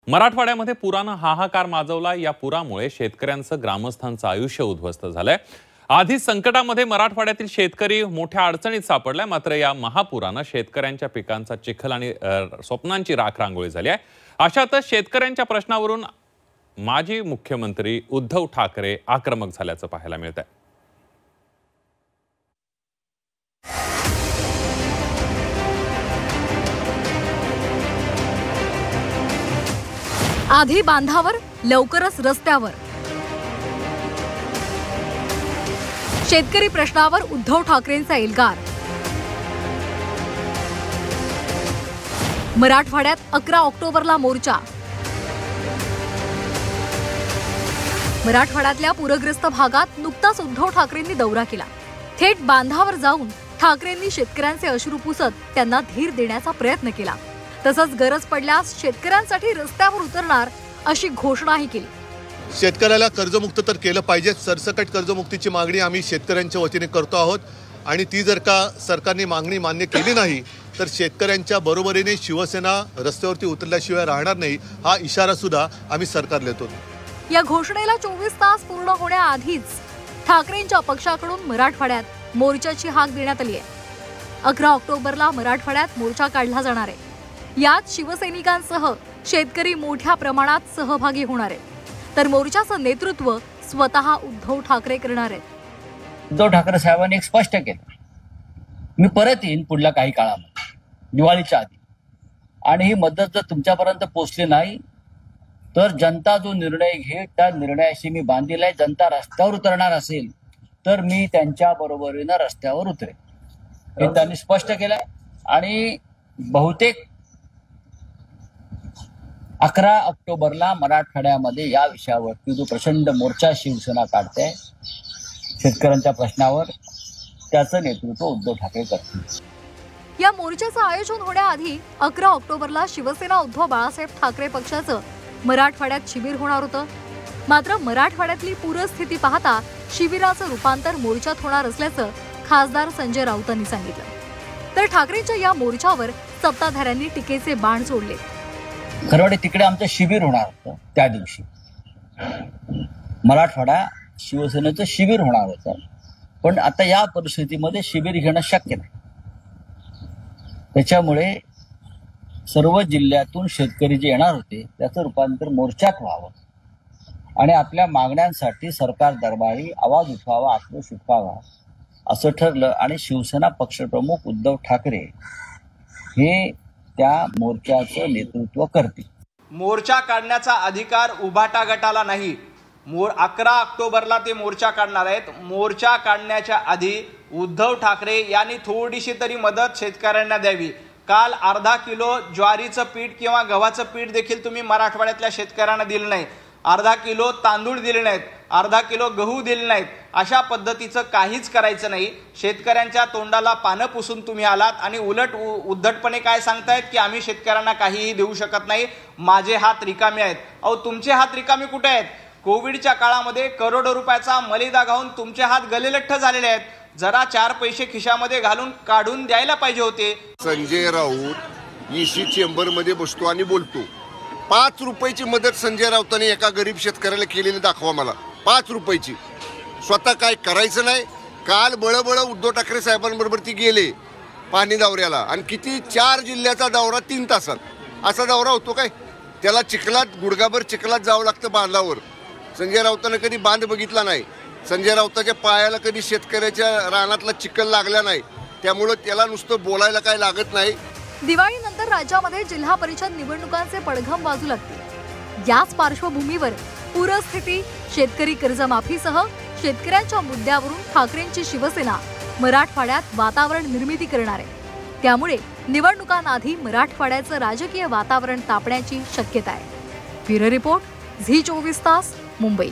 मराठवाड्यामध्ये पुरानं हाहाकार माजवला। या पुरामुळे शेतकऱ्यांचं, ग्रामस्थांचं आयुष्य उद्ध्वस्त झालंय। आधी संकटामध्ये मराठवाड्यातील शेतकरी मोठ्या अडचणीत सापडलाय, मात्र या महापुरानं शेतकऱ्यांच्या पिकांचा चिखल आणि स्वप्नांची राखरांगोळी झाली आहे। अशातच शेतकऱ्यांच्या प्रश्नावरून माजी मुख्यमंत्री उद्धव ठाकरे आक्रमक झाल्याचं पाहायला मिळतंय। आधी बांधावर, लवकरच रस्त्यावर। शेतकरी प्रश्नावर उद्धव ठाकरेंचा एल्गार। मराठवाड्यात 11 ऑक्टोबरला मोर्चा। मराठवाड्यातल्या पूरग्रस्त भागात नुकताच उद्धव ठाकरेंनी दौरा केला। थेट बांधावर जाऊन ठाकरेंनी शेतकऱ्यांचे अश्रू पुसत त्यांना धीर देण्याचा प्रयत्न केला। तसंच गरज पडल्यास शेतकऱ्यांसाठी रस्त्यावर उतरणार अशी घोषणाही केली। शेतकऱ्याला कर्जमुक्त तर केलं पाहिजे। सरसकट कर्जमुक्तीची मागणी आम्ही शेतकऱ्यांच्या वतीने करतो आहोत आणि ती जर का सरकारने मागणी मान्य केली नाही तर शेतकऱ्यांच्या बरोबरीने शिवसेना रस्त्यावरती उतरल्याशिवाय राहणार नाही, हा इशारा सुद्धा आम्ही सरकारला देतो। या घोषणेला 24 तास पूर्ण होण्याआधीच ठाकरेंच्या पक्षाकडून मराठवाड्यात मोर्चाची हाक देण्यात आली आहे। 11 ऑक्टोबरला मराठवाड्यात मोर्चा काढला जाणार आहे। यात शिवसैनिकांसह शेतकरी मोठ्या प्रमाणात सहभागी होणार आहेत। तर मोर्चाचं नेतृत्व स्वतः उद्धव ठाकरे करणार आहेत। उद्धव ठाकरे साहेबांनी एक स्पष्ट केलं, मी परत येईन पुढल्या काही काळामध्ये, दिवाळीच्या आधी, आणि ही मदत जर तुमच्यापर्यंत पोहोचली नाही तर जनता जो निर्णय घेईल त्या निर्णयाशी मी बांधील आहे। जनता रस्त्यावर उतरणार असेल तर मी त्यांच्या बरोबरीनं रस्त्यावर उतरेन, हे त्यांनी स्पष्ट केलंय। आणि बहुतेक 11 ऑक्टोबरला मराठवाड्यामध्ये या विषयावरती जो प्रचंड मोर्चा शिवसेना काढते शेतकऱ्यांच्या प्रश्नावर, त्याचं नेतृत्व उद्धव ठाकरे करतील। या मोर्चाचं आयोजन होण्याआधी 11 ऑक्टोबरला शिवसेना उद्धव बाळासाहेब ठाकरे पक्षाचं मराठवाड्यात शिबिर होणार होतं। मात्र मराठवाड्यातली पूरस्थिती पाहता शिबिराचं रूपांतर मोर्चात होणार असल्याचं खासदार संजय राऊतांनी सांगितलं। तर ठाकरेंच्या या मोर्चावर सत्ताधाऱ्यांनी टीकेचे बाण सोडले। खरवडे तिकडे आमचं शिबिर होणार होतं, त्या दिवशी मराठवाडा शिवसेनेचं शिबिर होणार होतं, पण आता या परिस्थितीमध्ये शिबिर घेणं शक्य नाही। त्याच्यामुळे सर्व जिल्ह्यातून शेतकरी जे येणार होते त्याचं रूपांतर मोर्चात व्हावं आणि आपल्या मागण्यांसाठी सरकार दरबारी आवाज उठवावा, आक्रोश उठवावा असं ठरलं। आणि शिवसेना पक्षप्रमुख उद्धव ठाकरे हे त्या मोर्चाचं नेतृत्व करतील। मोर्चा काढण्याचा अधिकार उभाटा गटाला नाही। 11 ऑक्टोबरला ते मोर्चा काढणार आहेत। मोर्चा काढण्याच्या आधी उद्धव ठाकरे यांनी थोडीशी तरी मदत शेतकऱ्यांना द्यावी। काल अर्धा किलो ज्वारीचं पीठ किंवा गव्हाचं पीठ देखील तुम्ही मराठवाड्यातल्या शेतकऱ्यांना दिलं नाही, अर्धा किलो तांदूळ दिले नाहीत, अर्धा किलो गहू दिले नाहीत। अशा पद्धतीचं काहीच करायचं नाही। शेतकऱ्यांच्या तोंडाला पानं पुसून तुम्ही आलात आणि उलट उद्धटपणे काय सांगतायत की आम्ही शेतकऱ्यांना काहीही देऊ शकत नाही, माझे हात रिकामे आहेत। अहो, तुमचे हात रिकामे कुठे आहेत? कोविडच्या काळामध्ये करोडो रुपयाचा मलिदा घालून तुमचे हात गलेलठ्ठ झालेले आहेत। जरा 4 पैसे खिशामध्ये घालून काढून द्यायला पाहिजे होते। संजय राऊत ईसी चेंबरमध्ये बसतो आणि बोलतो, 5 रुपयाची मदत संजय राऊतांनी एका गरीब शेतकऱ्याला केलेली दाखवा मला, 5 रुपयाची। स्वतः काय करायचं नाही। काल बळबळ उद्धव ठाकरे साहेबांबरोबर ती गेले पाणी दौऱ्याला, आणि किती 4 जिल्ह्याचा दौरा 3 तासात, असा दौरा होतो काय? त्याला चिखलात, गुडघाभर चिखलात जावं लागतं बांधावर। संजय राऊतांना कधी बांध बघितला नाही, संजय राऊताच्या पायाला कधी शेतकऱ्याच्या रानातला चिखल लागला नाही, त्यामुळं त्याला नुसतं बोलायला काय लागत नाही। दिवाळीनंतर राज्यामध्ये जिल्हा परिषद निवडणुकांचे पडघम वाजू लागतील। याच पार्श्वभूमीवर पूरस्थिती, शेतकरी कर्जमाफीसह शेतकऱ्यांच्या मुद्द्यावरून ठाकरेंची शिवसेना मराठवाड्यात वातावरण निर्मिती करणार आहे। त्यामुळे निवडणुकांआधी मराठवाड्याचं राजकीय वातावरण तापण्याची शक्यता आहे। ब्युरो रिपोर्ट, झी 24 तास, मुंबई।